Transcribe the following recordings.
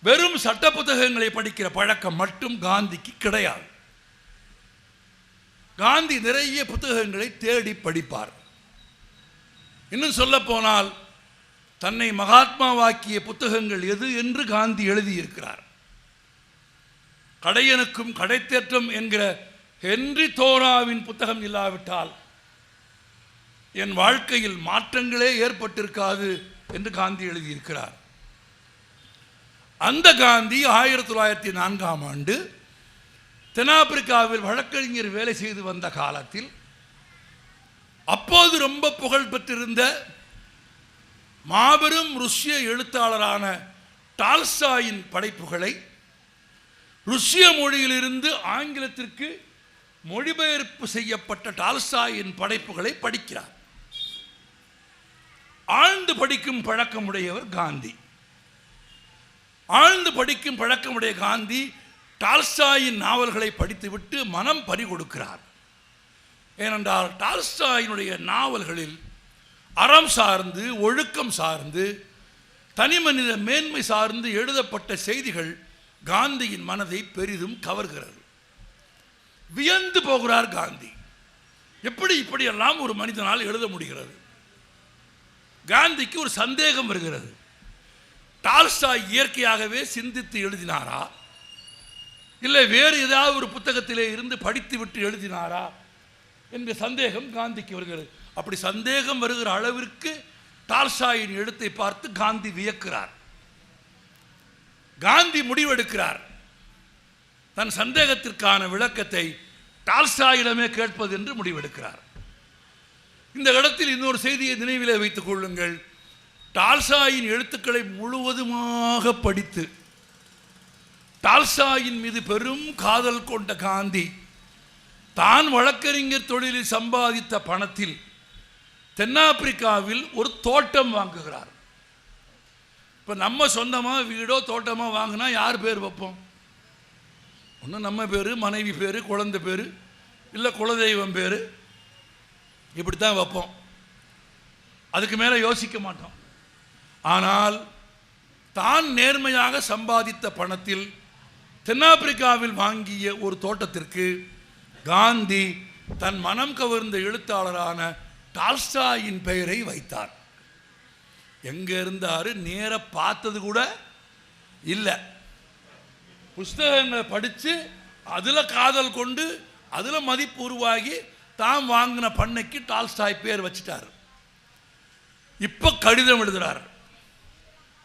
வெறும் சட்ட புத்தகங்களை படிக்கிற பழக்கம் மட்டும் காந்திக்கு கிடையாது. காந்தி நிறைய புத்தகங்களை தேடி படிப்பார். இன்னும் சொல்ல போனால் தன்னை மகாத்மாவாக்கிய புத்தகங்கள் எது என்று காந்தி எழுதியிருக்கிறார். கடையனுக்கும் கடைத்தேற்றம் என்கிற ஹென்றி தோராவின் புத்தகம் இல்லாவிட்டால் என் வாழ்க்கையில் மாற்றங்களே ஏற்பட்டிருக்காது என்று காந்தி எழுதியிருக்கிறார். அந்த காந்தி 1904ஆம் ஆண்டு தென்னாப்பிரிக்காவில் வழக்கறிஞர் வேலை செய்து வந்த காலத்தில் அப்போது ரொம்ப புகழ் பெற்றிருந்த மாபெரும் ருஷ்ய எழுத்தாளரான டால்ஸ்டாயின் படைப்புகளை ருஷ்ய மொழியிலிருந்து ஆங்கிலத்திற்கு மொழிபெயர்ப்பு செய்யப்பட்ட டால்ஸ்டாயின் படைப்புகளை படிக்கிறார். ஆழ்ந்து படிக்கும் பழக்கமுடையவர் காந்தி. ஆழ்ந்து படிக்கும் பழக்கமுடைய காந்தி டால்ஸ்டாயின் நாவல்களை படித்துவிட்டு மனம் பறிகொடுக்கிறார். ஏனென்றால் டால்ஸ்டாயினுடைய நாவல்களில் அறம் சார்ந்து, ஒழுக்கம் சார்ந்து, தனிமனித மேன்மை சார்ந்து எழுதப்பட்ட செய்திகள் காந்தியின் மனதை பெரிதும் கவர்கிறது. வியந்து போகிறார் காந்தி. எப்படி இப்படியெல்லாம் ஒரு மனிதனால் எழுத முடிகிறது? காந்திக்கு ஒரு சந்தேகம் வருகிறது. டால்ஸ்டாய் இயற்கையாகவே சிந்தித்து எழுதினாரா, இல்லை வேறு ஏதாவது ஒரு புத்தகத்திலே இருந்து படித்து விட்டு எழுதினாரா என்ற சந்தேகம் காந்திக்கு வருகிறது. அப்படி சந்தேகம் வருகிற அளவிற்கு டால்ஸ்டாயின் எழுத்தை பார்த்து காந்தி வியக்கிறார். காந்தி முடிவெடுக்கிறார். தன் சந்தேகத்திற்கான விளக்கத்தை டால்ஸ்டாயிடமே கேட்பது என்று முடிவெடுக்கிறார். இந்த இடத்தில் இன்னொரு செய்தியை நினைவிலே வைத்துக் கொள்ளுங்கள். டால்ஸ்டாயின் எழுத்துக்களை முழுவதுமாக படித்து டால்ஸ்டாயின் மீது பெரும் காதல் கொண்ட காந்தி தான் வழக்கறிஞர் தொழிலில் சம்பாதித்த பணத்தில் தென்னாப்பிரிக்காவில் ஒரு தோட்டம் வாங்குகிறார். இப்போ நம்ம சொந்தமாக வீடோ தோட்டமோ வாங்கினா யார் பேர் வைப்போம்? ஒன்று நம்ம பேர், மனைவி பேர், குழந்தை பேர், இல்லை குலதெய்வம் பேர், இப்படி தான் வைப்போம். அதுக்கு மேலே யோசிக்க மாட்டோம். ஆனால் தான் நேர்மையாக சம்பாதித்த பணத்தில் தென்னாப்பிரிக்காவில் வாங்கிய ஒரு தோட்டத்திற்கு காந்தி தன் மனம் கவர்ந்த எழுத்தாளரான டால்ஸ்டாயின் பெயரை வைத்தார். எங்கே இருந்தார்? நேர பார்த்தது கூட இல்லை. புஸ்தகங்களை படித்து அதில் காதல் கொண்டு அதில் மதிப்பு உருவாகி தான் வாங்கின பண்ணைக்கு டால்ஸ்டாய் பேர் வச்சிட்டார். இப்போ கடிதம் எழுதுகிறார்.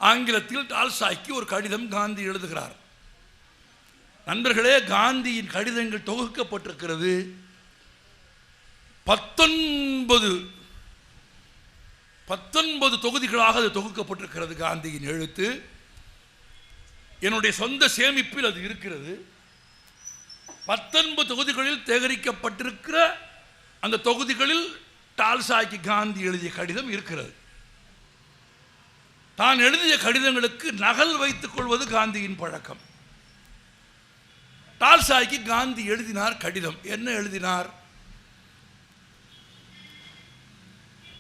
ஆங்கிலத்தில் டால்ஸ்டாய்க்கு ஒரு கடிதம் காந்தி எழுதுகிறார். நண்பர்களே, காந்தியின் கடிதங்கள் தொகுக்கப்பட்டிருக்கிறது. 19 தொகுதிகளாக அது தொகுக்கப்பட்டிருக்கிறது. காந்தியின் எழுத்து என்னுடைய சொந்த சேமிப்பில் அது இருக்கிறது. 19 தொகுதிகளில் சேகரிக்கப்பட்டிருக்கிற அந்த தொகுதிகளில் டால்ஸ்டாய்க்கு காந்தி எழுதிய கடிதம் இருக்கிறது. தான் எழுதிய கடிதங்களுக்கு நகல் வைத்துக் கொள்வது காந்தியின் பழக்கம். டால்ஸ்டாய்க்கு காந்தி எழுதினார் கடிதம். என்ன எழுதினார்?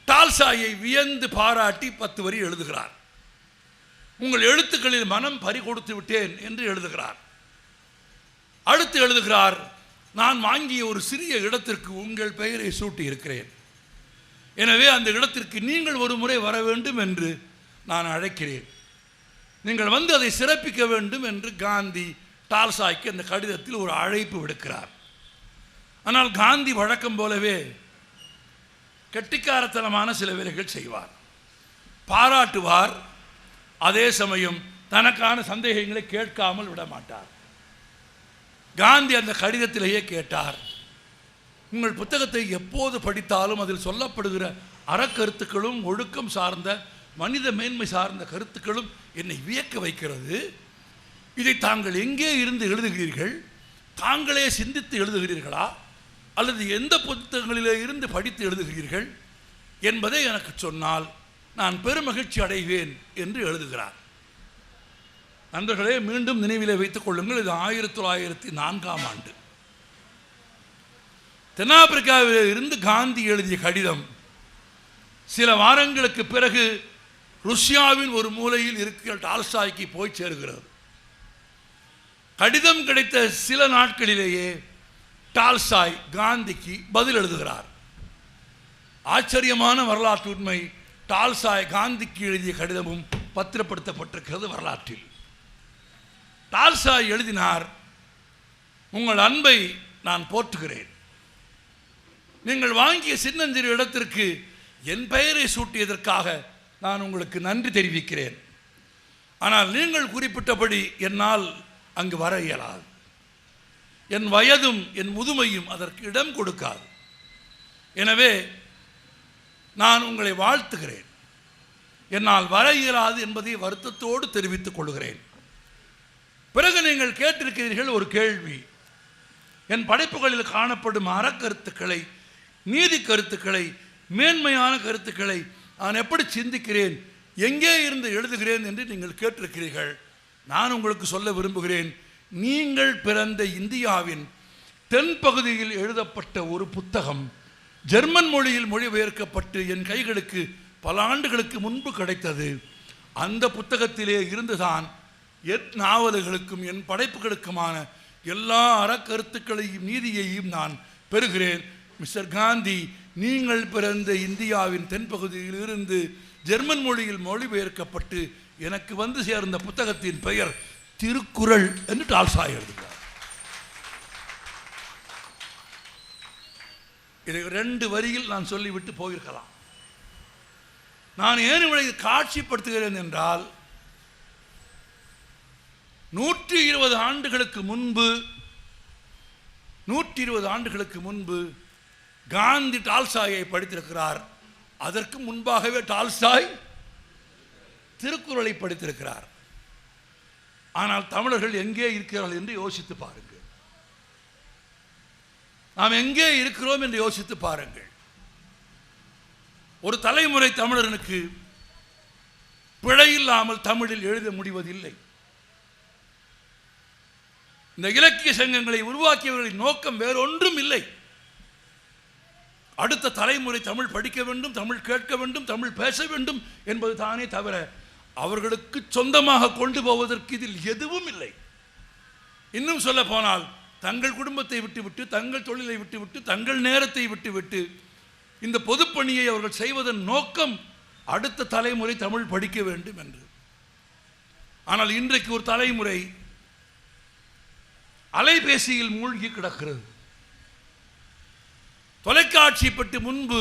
டால்ஸ்டாயை வியந்து பாராட்டி 10 வரி எழுதுகிறார். உங்கள் எழுத்துக்களில் மனம் பறி கொடுத்து விட்டேன் என்று எழுதுகிறார். அடுத்து எழுதுகிறார், நான் வாங்கிய ஒரு சிறிய இடத்திற்கு உங்கள் பெயரை சூட்டி இருக்கிறேன். எனவே அந்த இடத்திற்கு நீங்கள் ஒரு முறை வர வேண்டும் என்று நான் அழைக்கிறேன். நீங்கள் வந்து அதை சிறப்பிக்க வேண்டும் என்று காந்தி டால்ஸ்டாய்க்கு அந்த கடிதத்தில் ஒரு அழைப்பு விடுக்கிறார். ஆனால் காந்தி வழக்கம் போலவே கெட்டிக்காரத்தனமான சில வேலைகள் செய்வார். பாராட்டுவார், அதே சமயம் தனக்கான சந்தேகங்களை கேட்காமல் விட மாட்டார். காந்தி அந்த கடிதத்திலேயே கேட்டார், உங்கள் புத்தகத்தை எப்போது படித்தாலும் அதில் சொல்லப்படுகிற அறக்கருத்துக்களும் ஒழுக்கம் சார்ந்த மனித மேன்மை சார்ந்த கருத்துக்களும் என்னை வியக்க வைக்கிறது. இதை தாங்கள் எங்கே இருந்து எழுதுகிறீர்கள்? தாங்களே சிந்தித்து எழுதுகிறீர்களா அல்லது எந்த புத்தகங்களிலே இருந்து படித்து எழுதுகிறீர்கள் என்பதை எனக்கு சொன்னால் நான் பெருமகிழ்ச்சி அடைவேன் என்று எழுதுகிறார். நண்பர்களே, மீண்டும் நினைவிலே வைத்துக் கொள்ளுங்கள். இது 1904ஆம் ஆண்டு தென்னாப்பிரிக்காவில் இருந்து காந்தி எழுதிய கடிதம் சில வாரங்களுக்கு பிறகு ருஷ்யாவின் ஒரு மூலையில் இருக்கிற டால்ஸ்டாய்க்கு போய் சேருகிறது. கடிதம் கிடைத்த சில நாட்களிலேயே டால்ஸ்டாய் காந்திக்கு பதில் எழுதுகிறார். ஆச்சரியமான வரலாற்று உண்மை, டால்ஸ்டாய் காந்திக்கு எழுதிய கடிதமும் பத்திரப்படுத்தப்பட்டிருக்கிறது வரலாற்றில். டால்ஸ்டாய் எழுதினார், உங்கள் அன்பை நான் போற்றுகிறேன். நீங்கள் வாங்கிய சின்னஞ்சிறு இடத்திற்கு என் பெயரை சூட்டியதற்காக நான் உங்களுக்கு நன்றி தெரிவிக்கிறேன். ஆனால் நீங்கள் குறிப்பிட்டபடி என்னால் அங்கு வர இயலாது. என் வயதும் என் முதுமையும் அதற்கு இடம் கொடுக்காது. எனவே நான் உங்களை வாழ்த்துகிறேன். என்னால் வர இயலாது என்பதை வருத்தத்தோடு தெரிவித்துக் கொள்கிறேன். பிறகு நீங்கள் கேட்டிருக்கிறீர்கள் ஒரு கேள்வி, என் படைப்புகளில் காணப்படும் அறக்கருத்துக்களை, நீதி கருத்துக்களை, மேன்மையான கருத்துக்களை நான் எப்படி சிந்திக்கிறேன், எங்கே இருந்து எழுதுகிறேன் என்று நீங்கள் கேட்டிருக்கிறீர்கள். நான் உங்களுக்கு சொல்ல விரும்புகிறேன், நீங்கள் பிறந்த இந்தியாவின் தென்பகுதியில் எழுதப்பட்ட ஒரு புத்தகம் ஜெர்மன் மொழியில் மொழிபெயர்க்கப்பட்டு என் கைகளுக்கு பல ஆண்டுகளுக்கு முன்பு கிடைத்தது. அந்த புத்தகத்திலே இருந்துதான் என் நாவல்களுக்கும் என் படைப்புகளுக்குமான எல்லா அறக்கருத்துக்களையும் நீதியையும் நான் பெறுகிறேன். மிஸ்டர் காந்தி, நீங்கள் பிறந்த இந்தியாவின் தென்பகுதியில் இருந்து ஜெர்மன் மொழியில் மொழிபெயர்க்கப்பட்டு எனக்கு வந்து சேர்ந்த புத்தகத்தின் பெயர் திருக்குறள் என்று டால்ஸ்டாய் எழுதுகிறார். இதை 2 வரியில் நான் சொல்லிவிட்டு போயிருக்கலாம். நான் ஏன் இவளை காட்சிப்படுத்துகிறேன் என்றால், 120 ஆண்டுகளுக்கு முன்பு காந்தி டால்ஸ்டாயை படித்திருக்கிறார். அதற்கு முன்பாகவே டால்ஸ்டாய் திருக்குறளை படித்திருக்கிறார். ஆனால் தமிழர்கள் எங்கே இருக்கிறார்கள் என்று யோசித்து பாருங்கள். நாம் எங்கே இருக்கிறோம் என்று யோசித்து பாருங்கள். ஒரு தலைமுறை தமிழர்களுக்கு பிழையில்லாமல் தமிழில் எழுத முடிவதில்லை. இந்த இலக்கிய சங்கங்களை உருவாக்கியவர்களின் நோக்கம் வேறொன்றும் இல்லை. அடுத்த தலைமுறை தமிழ் படிக்க வேண்டும், தமிழ் கேட்க வேண்டும், தமிழ் பேச வேண்டும் என்பது தானே தவிர அவர்களுக்கு சொந்தமாக கொண்டு போவதற்கு இதில் எதுவும் இல்லை. இன்னும் சொல்ல போனால், தங்கள் குடும்பத்தை விட்டுவிட்டு, தங்கள் தொழிலை விட்டுவிட்டு, தங்கள் நேரத்தை விட்டுவிட்டு இந்த பொதுப்பணியை அவர்கள் செய்வதன் நோக்கம் அடுத்த தலைமுறை தமிழ் படிக்க வேண்டும் என்று. ஆனால் இன்றைக்கு ஒரு தலைமுறை அலைபேசியில் மூழ்கி கிடக்கிறது. தொலைக்காட்சி பற்றி முன்பு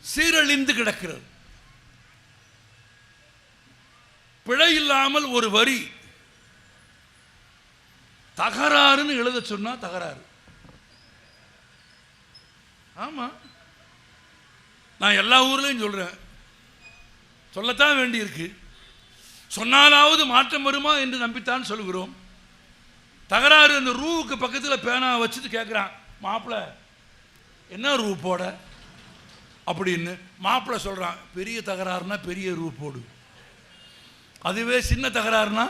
சீரழிந்து கிடக்கிறது. பிழையில்லாமல் ஒரு வரி தகராறுன்னு எழுத சொன்னா தகராறு. ஆமா, நான் எல்லா ஊர்லயும் சொல்றேன், சொல்லத்தான் வேண்டியிருக்கு. சொன்னாலாவது மாற்றம் வருமா என்று நம்பித்தான் சொல்கிறோம். தகராறு அந்த ரூவுக்கு பக்கத்தில் பேனா வச்சுட்டு கேட்குறான், மாப்பிள்ளை என்ன ரூ போட அப்படின்னு. மாப்பிள்ளை சொல்கிறான், பெரிய தகராறுனா பெரிய ரூ போடு, அதுவே சின்ன தகராறுனா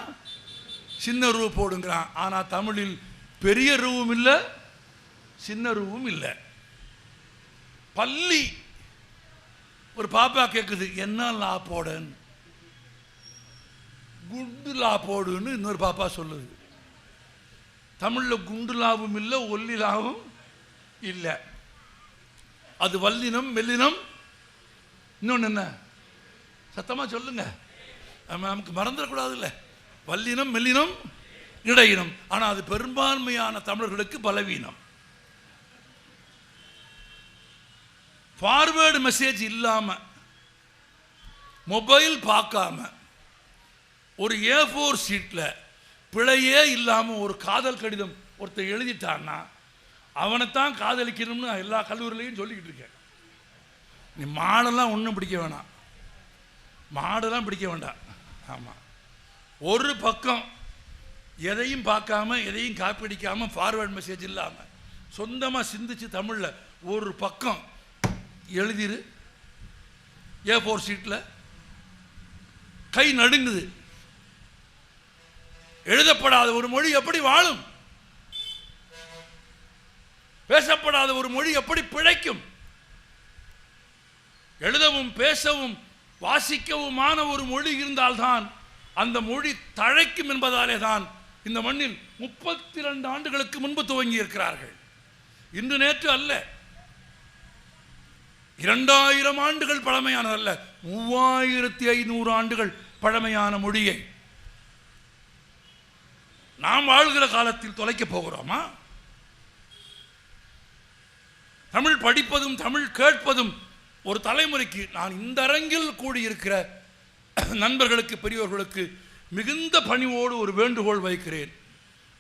சின்ன ரூ போடுங்கிறான். ஆனால் தமிழில் பெரிய ரூவும் இல்லை, சின்ன ரூவும் இல்லை. பள்ளி ஒரு பாப்பா கேட்குது, என்ன லா போடன்னு. குண்டு லா போடுன்னு இன்னொரு பாப்பா சொல்லுது. தமிழில் குண்டு லாவும் இல்லை, ஒல்லி லாவும் இல்லை. அது வல்லினம், மெல்லினம், இன்னொன்று என்ன சத்தமாக சொல்லுங்க, நமக்கு மறந்துடக்கூடாது இல்லை. வல்லினம், மெல்லினம், இடையினம். ஆனால் அது பெரும்பான்மையான தமிழர்களுக்கு பலவீனம். ஃபார்வேர்டு மெசேஜ் இல்லாமல், மொபைல் பார்க்காம, ஒரு A4 ஷீட்டில் பிழையே இல்லாமல் ஒரு காதல் கடிதம் ஒருத்தர் எழுதிட்டான்னா அவனைத்தான் காதலிக்கணும்னு எல்லா கல்லூரிலையும் சொல்லிக்கிட்டு இருக்கேன். நீ மாடெல்லாம் ஒன்றும் பிடிக்க வேணாம், மாடெல்லாம் பிடிக்க வேண்டாம். ஆமாம், ஒரு பக்கம் எதையும் பார்க்காம, எதையும் காப்பிடிக்காமல், ஃபார்வேர்டு மெசேஜ் இல்லாமல் சொந்தமாக சிந்திச்சு தமிழில் ஒரு பக்கம் எழுதிரு. A4 ஷீட்டில் கை நடுங்குது. எழுதப்படாத ஒரு மொழி எப்படி வாழும்? பேசப்படாத ஒரு மொழி எப்படி பிழைக்கும்? எழுதவும் பேசவும் வாசிக்கவுமான ஒரு மொழி இருந்தால்தான் அந்த மொழி தழைக்கும் என்பதாலே தான் இந்த மண்ணில் 32 ஆண்டுகளுக்கு முன்பு துவங்கி இருக்கிறார்கள். இன்று நேற்று அல்ல, 2000 ஆண்டுகள் பழமையானதல்ல, 3500 ஆண்டுகள் பழமையான மொழியை நாம் வாழ்கிற காலத்தில் தொலைக்கப் போகிறோமா? தமிழ் படிப்பதும் தமிழ் கேட்பதும் ஒரு தலைமுறைக்கு, நான் இந்த அரங்கில் கூடியிருக்கிற நண்பர்களுக்கு, பெரியோர்களுக்கு மிகுந்த பணிவோடு ஒரு வேண்டுகோள் வைக்கிறேன்.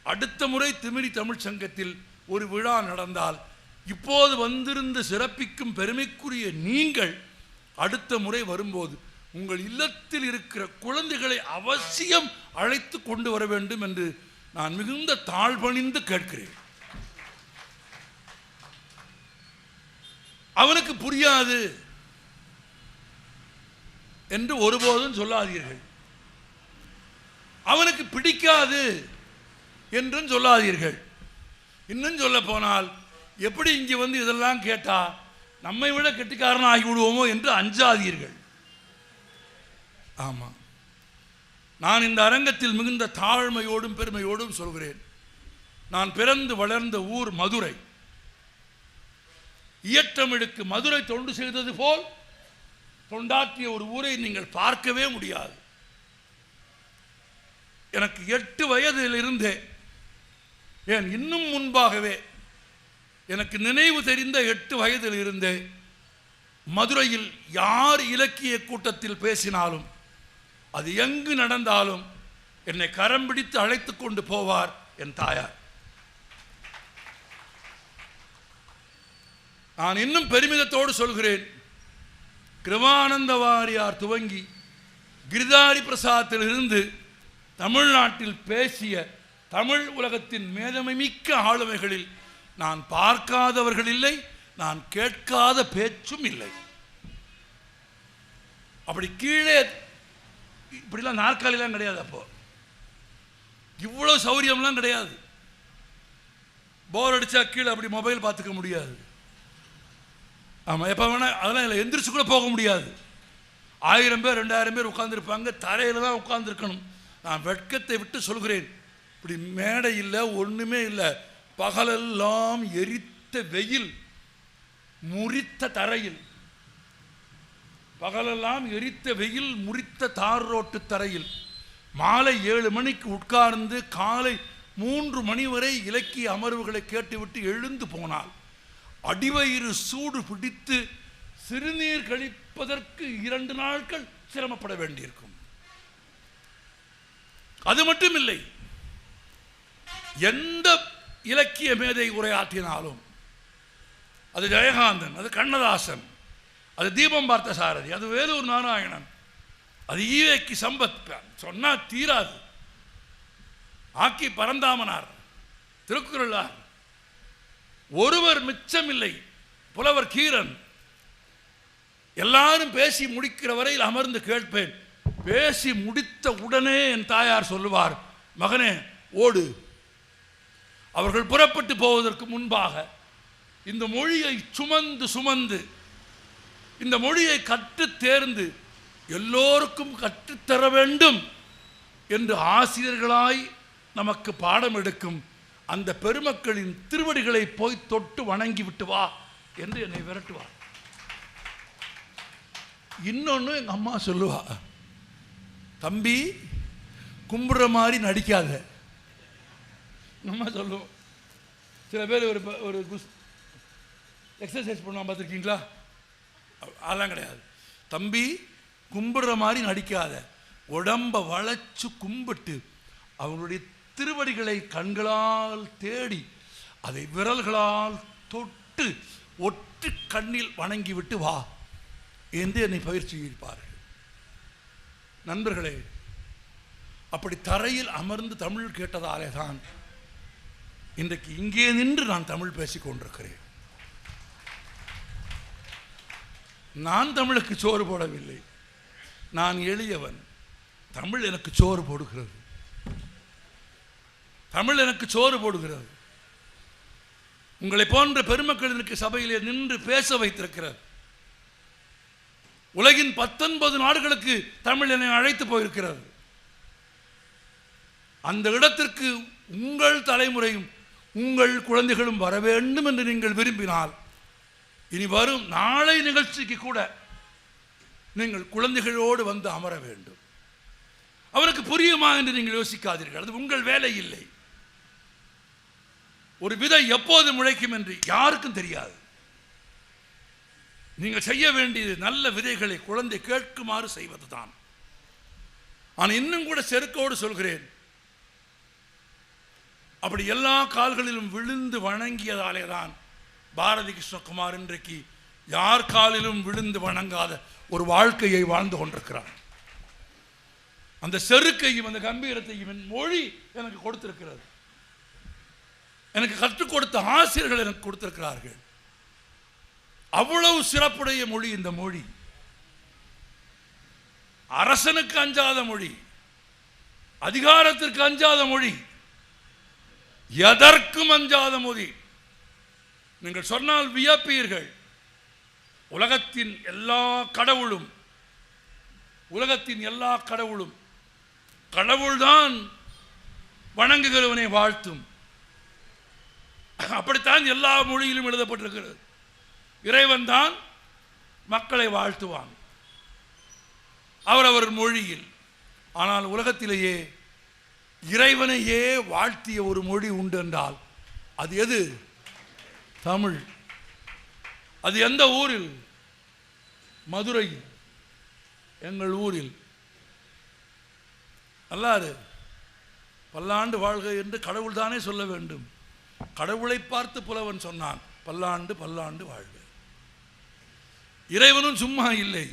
அடுத்த முறை திமிரி தமிழ் சங்கத்தில் ஒரு விழா நடந்தால், இப்போது வந்திருந்து சிறப்பிக்கும் பெருமைக்குரிய நீங்கள் அடுத்த முறை வரும்போது உங்கள் இல்லத்தில் இருக்கிற குழந்தைகளை அவசியம் அழைத்து கொண்டு வர வேண்டும் என்று நான் மிகுந்த தாழ்பணிந்து கேட்கிறேன். அவனுக்கு புரியாது என்று ஒருபோதும் சொல்லாதீர்கள், அவனுக்கு பிடிக்காது என்றும் சொல்லாதீர்கள். இன்னும் சொல்ல போனால், எப்படி இங்கே வந்து இதெல்லாம் கேட்டா நம்மை விட கெட்டிக்காரன் ஆகிவிடுவோமோ என்று அஞ்சாதீர்கள். ஆமாம், நான் இந்த அரங்கத்தில் மிகுந்த தாழ்மையோடும் பெருமையோடும் சொல்கிறேன். நான் பிறந்து வளர்ந்த ஊர் மதுரை. இயற்றமிழுக்கு மதுரை தொண்டு செய்தது போல் தொண்டாற்றிய ஒரு ஊரை நீங்கள் பார்க்கவே முடியாது. எனக்கு 8 வயதிலிருந்தே, ஏன் இன்னும் முன்பாகவே, எனக்கு நினைவு தெரிந்த 8 வயதில் இருந்தே மதுரையில் யார் இலக்கிய கூட்டத்தில் பேசினாலும், அது எங்கு நடந்தாலும் என்னை கரம் பிடித்து அழைத்து கொண்டு போவார் என் தாயார். நான் இன்னும் பெருமிதத்தோடு சொல்கிறேன், கிருபானந்த வாரியார் துவங்கி கிரிதாரி பிரசாத்தில் இருந்து தமிழ்நாட்டில் பேசிய தமிழ் உலகத்தின் மேதமை மிக்க ஆளுமைகளில் நான் பார்க்காதவர்கள் இல்லை, நான் கேட்காத பேச்சும் இல்லை. அப்படி கீழே இப்படிலாம் நாற்காலிலாம் கிடையாது, அப்போ இவ்வளவு சௌரியம்லாம் கிடையாது. போர் அடிச்சா கீழே அப்படி மொபைல் பார்த்துக்க முடியாது. ஆமாம், எப்போ வேணா அதெல்லாம் இல்லை, எந்திரிச்சு கூட போக முடியாது. 1000 பேர் 2000 பேர் உட்கார்ந்துருப்பாங்க, தரையில் தான் உட்கார்ந்துருக்கணும். நான் வெட்கத்தை விட்டு சொல்கிறேன், இப்படி மேடை இல்லை, ஒன்றுமே இல்லை, பகலெல்லாம் எரித்த வெயில், முறித்த தரையில், பகலெல்லாம் எரித்த வெயில் முறித்த தார் ரோட்டு தரையில் மாலை 7 மணிக்கு உட்கார்ந்து காலை 3 மணி வரை இலக்கிய அமர்வுகளை கேட்டுவிட்டு எழுந்து போனால் அடிவயிறு சூடு பிடித்து சிறுநீர் கழிப்பதற்கு 2 நாட்கள் சிரமப்பட வேண்டியிருக்கும். அது மட்டும் இல்லை, எந்த இலக்கிய மேதை உரையாற்றினாலும், அது ஜெயகாந்தன், அது கண்ணதாசன், அது தீபம் பார்த்த சாரதி, அது வேலூர் நாராயணன், அது ஈவேக்கி சம்பத், சொன்னா தீராது, ஆக்கி பரந்தாமனார், திருக்குறளார், ஒருவர் மிச்சமில்லை, புலவர் கீரன், எல்லாரும் பேசி முடிக்கிற வரையில் அமர்ந்து கேட்பேன். பேசி முடித்த உடனே என் தாயார் சொல்லுவார், மகனே ஓடு. அவர்கள் புறப்பட்டு போவதற்கு முன்பாக இந்த மொழியை சுமந்து சுமந்து, இந்த மொழியை கற்று தேர்ந்து எல்லோருக்கும் கற்றுத்தர வேண்டும் என்று ஆசிரியர்களாய் நமக்கு பாடம் எடுக்கும் அந்த பெருமக்களின் திருவடிகளை போய் தொட்டு வணங்கி விட்டு வா என்று என்னை விரட்டுவார். இன்னொன்று எங்கள் அம்மா சொல்லுவா, தம்பி கும்பிடுற மாதிரி நடிக்காத. அம்மா சொல்லுவோம், சில பேர் ஒரு எக்ஸசைஸ் பண்ணுவான் பார்த்துருக்கீங்களா? அதெல்லாம் கிடையாது. தம்பி கும்பிடுற மாதிரி நடிக்காத, உடம்ப வளைச்சு கும்பிட்டு அவங்களுடைய திருவடிகளை கண்களால் தேடி அதை விரல்களால் தொட்டு ஒட்டு கண்ணில் வணங்கி விட்டு வா என்று என்னை பயிற்சி இருப்பார்கள். நண்பர்களே, அப்படி தரையில் அமர்ந்து தமிழ் கேட்டதாலே தான் இன்றைக்கு இங்கே நின்று நான் தமிழ் பேசிக் கொண்டிருக்கிறேன். நான் தமிழுக்கு சோறு போடவில்லை, நான் எளியவன். தமிழ் எனக்கு சோறு போடுகிறது, தமிழ் எனக்கு சோறு போடுகிறது. உங்களை போன்ற பெருமக்கள் எனக்கு சபையிலே நின்று பேச வைத்திருக்கிறது. உலகின் 19 நாடுகளுக்கு தமிழ் என்னை அழைத்து போயிருக்கிறது. அந்த இடத்திற்கு உங்கள் தலைமுறையும் உங்கள் குழந்தைகளும் வர வேண்டும் என்று நீங்கள் விரும்பினால் இனி வரும் நாளை நிகழ்ச்சிக்கு கூட நீங்கள் குழந்தைகளோடு வந்து அமர வேண்டும். அவருக்கு புரியுமா என்று நீங்கள் யோசிக்காதீர்கள். அது உங்கள் வேலை இல்லை. ஒரு விதை எப்போது முளைக்கும் என்று யாருக்கும் தெரியாது. நீங்கள் செய்ய வேண்டியது நல்ல விதைகளை குழந்தை கேட்குமாறு செய்வதுதான். ஆனால் இன்னும் கூட செருக்கோடு சொல்கிறேன், அப்படி எல்லா கால்களிலும் விழுந்து வணங்கியதாலே தான் பாரதி கிருஷ்ணகுமார் இன்றைக்கு யார் காலிலும் விழுந்து வணங்காத ஒரு வாழ்க்கையை வாழ்ந்து கொண்டிருக்கிறார். அந்த செருக்கையும் அந்த கம்பீரத்தையும் என் மொழி எனக்கு கொடுத்திருக்கிறது. எனக்கு கற்றுக் கொடுத்த ஆசிரியர்கள் எனக்கு கொடுத்திருக்கிறார்கள். அவ்வளவு சிறப்புடைய மொழி இந்த மொழி. அரசனுக்கு அஞ்சாத மொழி, அதிகாரத்திற்கு அஞ்சாத மொழி, எதற்கும் அஞ்சாத மொழி. நீங்கள் சொன்னால் வியப்பீர்கள். உலகத்தின் எல்லா கடவுளும் கடவுள்தான் வணங்குகிறவனை வாழ்த்தும். அப்படித்தான் எல்லா மொழியிலும் எழுதப்பட்டிருக்கிறது. இறைவன் தான் மக்களை வாழ்த்துவான் அவரவர் மொழியில். ஆனால் உலகத்திலேயே இறைவனையே வாழ்த்திய ஒரு மொழி உண்டு என்றால் அது எது? தமிழ். அது எந்த ஊரில்? மதுரையில், எங்கள் ஊரில். அல்லாது பல்லாண்டு வாழ்க என்று கடவுள் தானே சொல்ல வேண்டும். கடவுளை பார்த்து புலவன் சொன்னான், பல்லாண்டு பல்லாண்டு வாழ்க. இறைவனும் சும்மா இல்லை,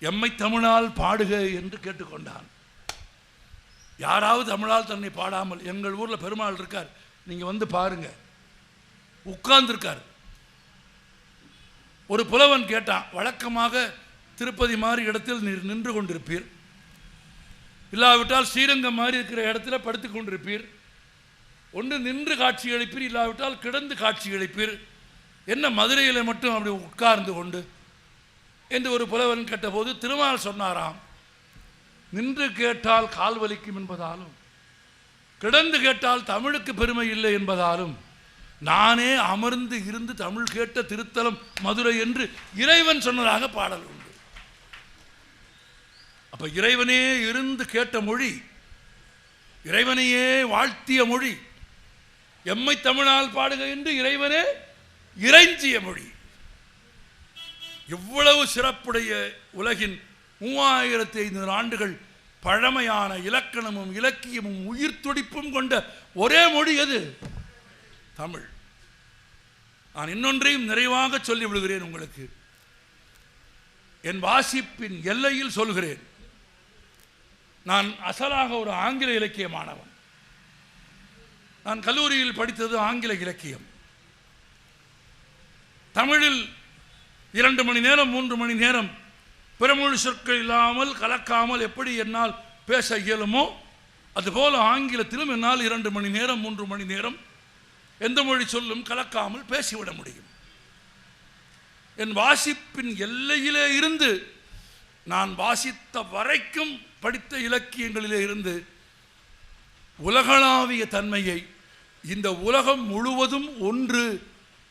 எம்மை தமிழால் பாடுக என்று கேட்டுக்கொண்டான். யாராவது தமிழால் தன்னை பாடாமல்? எங்கள் ஊரில் பெருமாள் இருக்கார், நீங்க வந்து பாருங்க, உட்கார்ந்துருக்கார். ஒரு புலவன் கேட்டான், வழக்கமாக திருப்பதி மாதிரி இடத்தில் நீர் நின்று கொண்டிருப்பீர், இல்லாவிட்டால் ஸ்ரீரங்கம் மாதிரி இருக்கிற இடத்துல படுத்து கொண்டிருப்பீர், ஒன்று நின்று காட்சி அளிப்பீர், இல்லாவிட்டால் கிடந்து காட்சி அளிப்பீர், என்ன மதுரையில் மட்டும் அப்படி உட்கார்ந்து கொண்டு என்று ஒரு புலவன் கேட்டபோது திருமால் சொன்னாராம், நின்று கேட்டால் கால் வலிக்கும் என்பதாலும், கிடந்து கேட்டால் தமிழுக்கு பெருமை இல்லை என்பதாலும், நானே அமர்ந்து இருந்து தமிழ் கேட்ட திருத்தலம் மதுரை என்று இறைவன் சொன்னதாக பாடல் உண்டு. அப்ப இறைவனே இருந்து கேட்ட மொழி, இறைவனையே வாழ்த்திய மொழி, எம்மை தமிழால் பாடுக என்று இறைவனே இறைஞ்சிய மொழி. இவ்வளவு சிறப்புடைய உலகின் 3500 ஆண்டுகள் பழமையான இலக்கணமும் இலக்கியமும் உயிர் துடிப்பும் கொண்ட ஒரே மொழி எது? தமிழ். நான் இன்னொன்றையும் நிறைவாக சொல்லி விடுகிறேன் உங்களுக்கு, என் வாசிப்பின் எல்லையில் சொல்கிறேன். நான் அசலாக ஒரு ஆங்கில இலக்கிய மாணவன். நான் கல்லூரியில் படித்தது ஆங்கில இலக்கியம். தமிழில் 2 மணி நேரம் 3 மணி நேரம் பிறமொழி சொற்கள் இல்லாமல் கலக்காமல் எப்படி என்னால் பேச இயலுமோ அதுபோல ஆங்கிலத்திலும் என்னால் 2 மணி நேரம் 3 மணி நேரம் எந்த மொழி சொல்லும் கலக்காமல் பேசிவிட முடியும். என் வாசிப்பின் எல்லையிலே இருந்து நான் வாசித்த வரைக்கும் படித்த இலக்கியங்களிலே இருந்து உலகளாவிய தன்மையை, இந்த உலகம் முழுவதும் ஒன்று,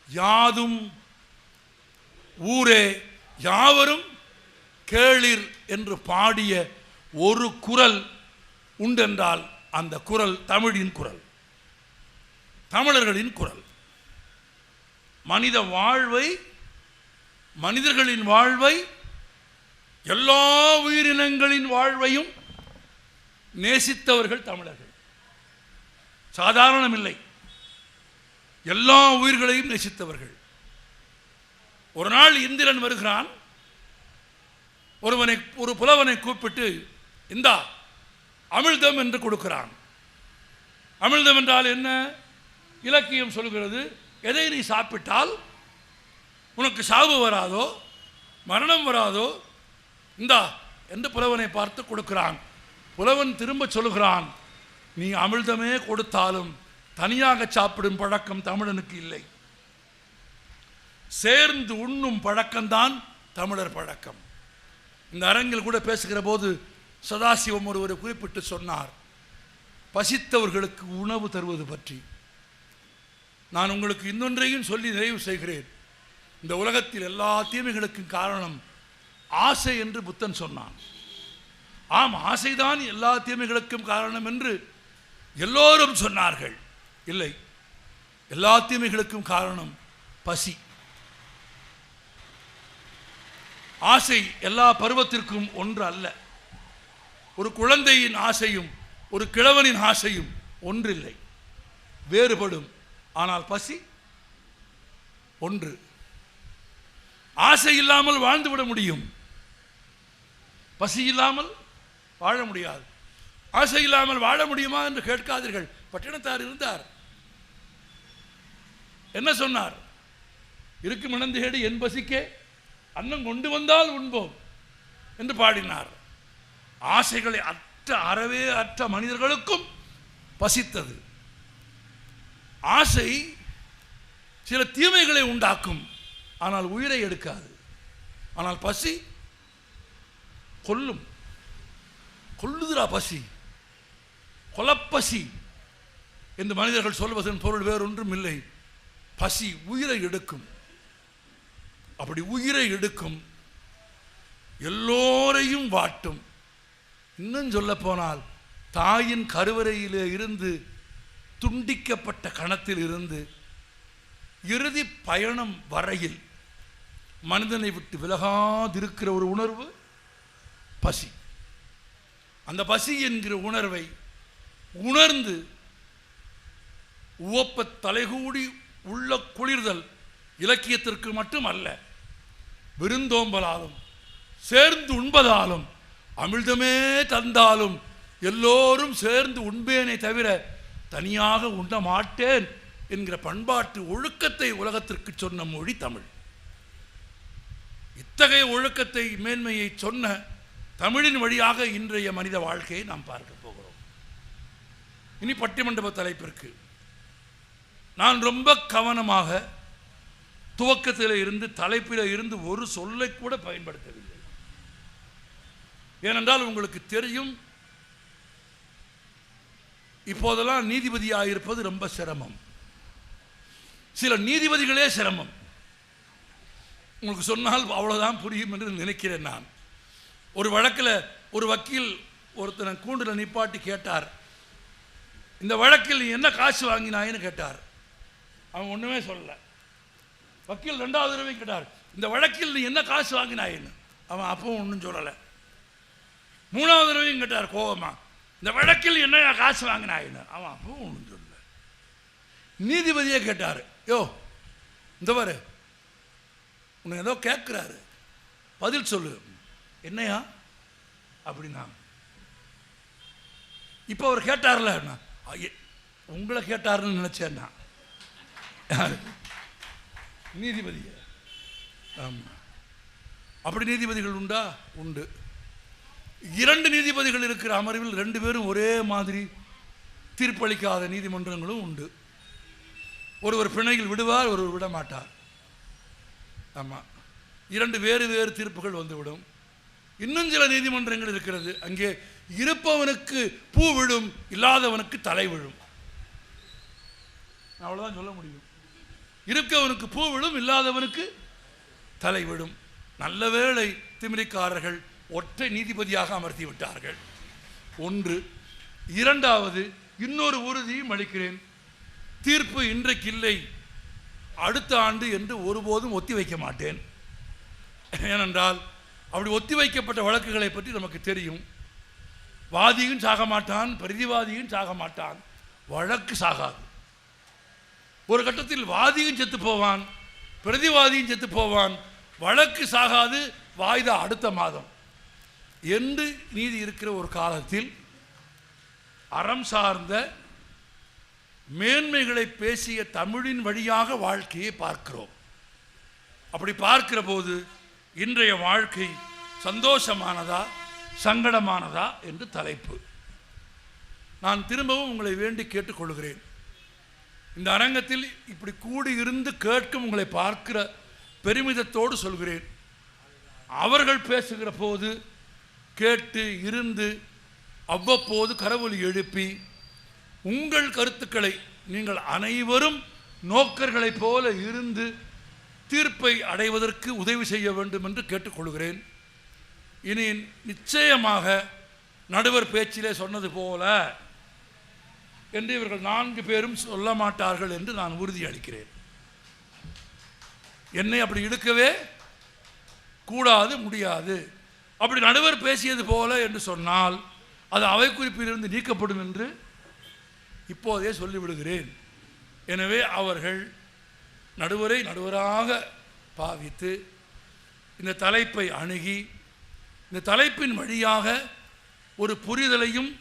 யாதும் ஊரே யாவரும் கேளிர் என்று பாடிய ஒரு குரல் உண்டென்றால் அந்த குரல் தமிழின் குரல், தமிழர்களின் குரல். மனித வாழ்வை, மனிதர்களின் வாழ்வை, எல்லா உயிரினங்களின் வாழ்வையும் நேசித்தவர்கள் தமிழர்கள். சாதாரணமில்லை, எல்லா உயிர்களையும் நேசித்தவர்கள். ஒரு நாள் இந்திரன் வருகிறான், ஒரு புலவனை கூப்பிட்டு இந்தா அமிழ்தம் என்று கொடுக்கிறான். அமிழ்தம் என்றால் என்ன? இலக்கியம் சொல்கிறது, எதை நீ சாப்பிட்டால் உனக்கு சாவு வராதோ, மரணம் வராதோ, இந்தா என்று புலவனை பார்த்து கொடுக்கிறான். புலவன் திரும்ப சொல்லுகிறான், நீ அமிழ்தமே கொடுத்தாலும் தனியாக சாப்பிடும் பழக்கம் தமிழனுக்கு இல்லை, சேர்ந்து உண்ணும் பழக்கம்தான் தமிழர் பழக்கம். இந்த அரங்கில் கூட பேசுகிற போது சதாசிவம் ஒருவரை குறிப்பிட்டு சொன்னார், பசித்தவர்களுக்கு உணவு தருவது பற்றி. நான் உங்களுக்கு இன்னொன்றையும் சொல்லி நிறைவு செய்கிறேன். இந்த உலகத்தில் எல்லா தீமைகளுக்கும் காரணம் ஆசை என்று புத்தன் சொன்னான். ஆம், ஆசைதான் எல்லா தீமைகளுக்கும் காரணம் என்று எல்லோரும் சொன்னார்கள். இல்லை, எல்லா தீமைகளுக்கும் காரணம் பசி. ஆசை எல்லா பருவத்திற்கும் ஒன்று அல்ல. ஒரு குழந்தையின் ஆசையும் ஒரு கிழவனின் ஆசையும் ஒன்றில்லை, வேறுபடும். ஆனால் பசி ஒன்று. ஆசை இல்லாமல் வாழ்ந்துவிட முடியும், பசி இல்லாமல் வாழ முடியாது. ஆசை இல்லாமல் வாழ முடியுமா என்று கேட்காதீர்கள். பட்டினத்தார் இருந்தார், என்ன சொன்னார்? இருக்கும் இனந்தேடி என் பசிக்கே அன்னம் கொண்டு வந்தால் உண்போம் என்று பாடினார். ஆசைகளை அறவே அற்ற மனிதர்களுக்கும் பசித்தது. ஆசை சில தீமைகளை உண்டாக்கும், ஆனால் உயிரை எடுக்காது. ஆனால் பசி கொல்லும். கொல்லுதுரா பசி, கொலப்பசி என்று மனிதர்கள் சொல்வதன் பொருள் வேறொன்றும் இல்லை. பசி உயிரை எடுக்கும். அப்படி உயிரை எடுக்கும், எல்லோரையும் வாட்டும். இன்னும் சொல்ல போனால் தாயின் கருவறையிலே இருந்து துண்டிக்கப்பட்ட கணத்தில் இருந்து இறுதி பயணம் வரையில் மனிதனை விட்டு விலகாதிருக்கிற ஒரு உணர்வு பசி. அந்த பசி என்கிற உணர்வை உணர்ந்து உவப்ப தலைகூடி உள்ள குளிர்தல் இலக்கியத்திற்கு மட்டும் அல்ல, விருந்தோம்பலாலும் சேர்ந்து உண்பதாலும் அமிழ்தமே தந்தாலும் எல்லோரும் சேர்ந்து உண்பேனே தவிர தனியாக உண்ண மாட்டேன் என்கிற பண்பாட்டு ஒழுக்கத்தை உலகத்திற்கு சொன்ன மொழி தமிழ். இத்தகைய ஒழுக்கத்தை, மேன்மையை சொன்ன தமிழின் வழியாக இன்றைய மனித வாழ்க்கையை நாம் பார்க்க போகிறோம். இனி பட்டிமண்டப தலைப்பிற்கு நான் ரொம்ப கவனமாக துவக்கத்தில் இருந்து தலைப்பில் இருந்து ஒரு சொல்லை கூட பயன்படுத்தவில்லை. ஏனென்றால் உங்களுக்கு தெரியும், இப்போதெல்லாம் நீதிபதியாக இருப்பது ரொம்ப சிரமம். சில நீதிபதிகளே சிரமம். உங்களுக்கு சொன்னால் அவ்வளவுதான் புரியும் என்று நினைக்கிறேன். நான் ஒரு வழக்கில் ஒரு வக்கீல் ஒருத்தனை கூண்டில் நிப்பாட்டி கேட்டார், இந்த வழக்கில் நீ என்ன காசு வாங்கினாயின்னு கேட்டார். அவன் ஒன்றுமே சொல்லலை. வக்கீல் ரெண்டாவது தடவை கேட்டார், இந்த வழக்கில் நீ என்ன காசு வாங்கினாயின்னு. அவன் அப்பவும் ஒன்றும் சொல்லலை. மூணாவது தடவையும் கேட்டார் கோபமா, இந்த வழக்கில் என்ன காசு வாங்கினாயின்னு. அவன் அப்பவும் ஒன்றும் சொல்லலை. நீதிபதியே கேட்டார், யோ இந்த பாரு, உன்னை ஏதோ கேட்குறாரு, பதில் சொல்லு. என்னையா அப்படின்னா, இப்போ அவர் கேட்டார்ல, உங்களை கேட்டாருன்னு நினைச்சேன்னா நீதிபதிய. ஆமாம், அப்படி நீதிபதிகள் உண்டா? உண்டு. 2 நீதிபதிகள் இருக்கிற அமர்வில் 2 பேரும் ஒரே மாதிரி தீர்ப்பளிக்காத நீதிமன்றங்களும் உண்டு. ஒருவர் பிணையில் விடுவார், ஒருவர் விட மாட்டார். ஆமாம், 2 வேறு வேறு தீர்ப்புகள் வந்துவிடும். இன்னும் சில நீதிமன்றங்கள் இருக்கிறது, அங்கே இருப்பவனுக்கு பூ விழும், இல்லாதவனுக்கு தலை விழும். அவ்வளோதான் சொல்ல முடியும். இருக்கவனுக்கு பூ விழும், இல்லாதவனுக்கு தலை விழும். நல்ல வேளை திமிரிக்காரர்கள் ஒற்றை நீதிபதியாக அமர்த்தி விட்டார்கள். ஒன்று. இரண்டாவது, இன்னொரு உறுதியும் அளிக்கிறேன், தீர்ப்பு இன்றைக்கு இல்லை, அடுத்த ஆண்டு என்று ஒருபோதும் ஒத்தி வைக்க மாட்டேன். ஏனென்றால் அப்படி ஒத்தி வைக்கப்பட்ட வழக்குகளை பற்றி நமக்கு தெரியும். வாதியும் சாக மாட்டான், பிரதிவாதியும் சாக மாட்டான், வழக்கு சாகாது. ஒரு கட்டத்தில் வாதியும் செத்து போவான், பிரதிவாதியும் செத்து போவான், வழக்கு சாகாது, வாய்தா அடுத்த மாதம் என்று நீதி இருக்கிற ஒரு காலத்தில் அறம் சார்ந்த மேன்மைகளை பேசிய தமிழின் வழியாக வாழ்க்கையை பார்க்கிறோம். அப்படி பார்க்கிற போது இன்றைய வாழ்க்கை சந்தோஷமானதா சங்கடமானதா என்று தலைப்பு. நான் திரும்பவும் உங்களை வேண்டி கேட்டுக்கொள்கிறேன், இந்த அரங்கத்தில் இப்படி கூடி இருந்து கேட்கும் உங்களை பார்க்கிற பெருமிதத்தோடு சொல்கிறேன், அவர்கள் பேசுகிற போது கேட்டு இருந்து அவ்வப்போது கரவொலி எழுப்பி உங்கள் கருத்துக்களை நீங்கள் அனைவரும் நோக்கர்களைப் போல இருந்து தீர்ப்பை அடைவதற்கு உதவி செய்ய வேண்டும் என்று கேட்டுக்கொள்கிறேன். இனி நிச்சயமாக நடுவர் பேச்சிலே சொன்னது போல என்று இவர்கள் 4 பேரும் சொல்ல மாட்டார்கள் என்று நான் உறுதியளிக்கிறேன். என்னை அப்படி இழுக்கவே கூடாது, முடியாது. அப்படி நடுவர் பேசியது போல என்று சொன்னால் அது அவை குறிப்பிலிருந்து நீக்கப்படும் என்று இப்போதே சொல்லிவிடுகிறேன். எனவே அவர்கள் நடுவரை நடுவராக பாவித்து இந்த தலைப்பை அணுகி இந்த தலைப்பின் வழியாக ஒரு புரிதலையும்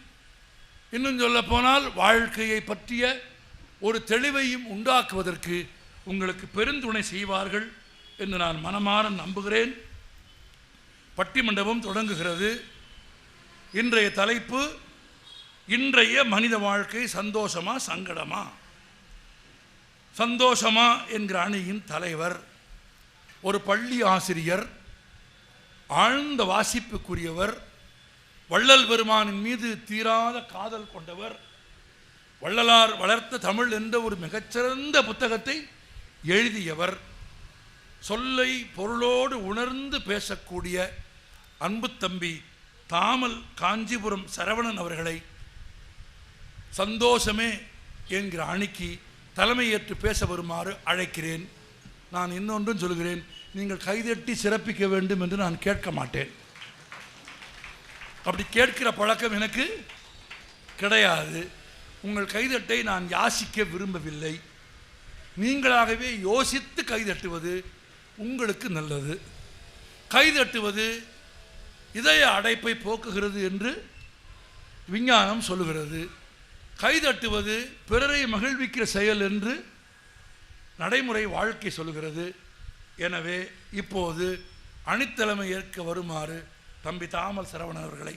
இன்னும் சொல்லப்போனால் வாழ்க்கையை பற்றிய ஒரு தெளிவையும் உண்டாக்குவதற்கு உங்களுக்கு பெருந்துணை செய்வார்கள் என்று நான் மனமாற நம்புகிறேன். பட்டிமண்டபம் தொடங்குகிறது. இன்றைய தலைப்பு, இன்றைய மனித வாழ்க்கை சந்தோஷமா சங்கடமா? சந்தோஷமா என்கிற அணியின் தலைவர் ஒரு பள்ளி ஆசிரியர், ஆழ்ந்த வாசிப்புக்குரியவர், வள்ளல் பெருமானின் மீது தீராத காதல் கொண்டவர், வள்ளலார் வளர்த்த தமிழ் என்ற ஒரு மிகச்சிறந்த புத்தகத்தை எழுதியவர், சொல்லை பொருளோடு உணர்ந்து பேசக்கூடிய அன்பு தம்பி தாமல் காஞ்சிபுரம் சரவணன் அவர்களை சந்தோஷமே என்கிற அணிக்கு தலைமையேற்று பேச வருமாறு அழைக்கிறேன். நான் இன்னொன்றும் சொல்கிறேன், நீங்கள் கைதட்டி சிறப்பிக்க வேண்டும் என்று நான் கேட்க மாட்டேன். அப்படி கேட்கிற பழக்கம் எனக்கு கிடையாது. உங்கள் கைதட்டை நான் யாசிக்க விரும்பவில்லை. நீங்களாகவே யோசித்து கைதட்டுவது உங்களுக்கு நல்லது. கைதட்டுவது இதய அடைப்பை போக்குகிறது என்று விஞ்ஞானம் சொல்லுகிறது. கைதட்டுவது பிறரை மகிழ்விக்கிற செயல் என்று நடைமுறை வாழ்க்கை சொல்லுகிறது. எனவே இப்போது அணித்தலைமை ஏற்க வருமாறு தம்பி தாமல் சரவணன் அவர்களை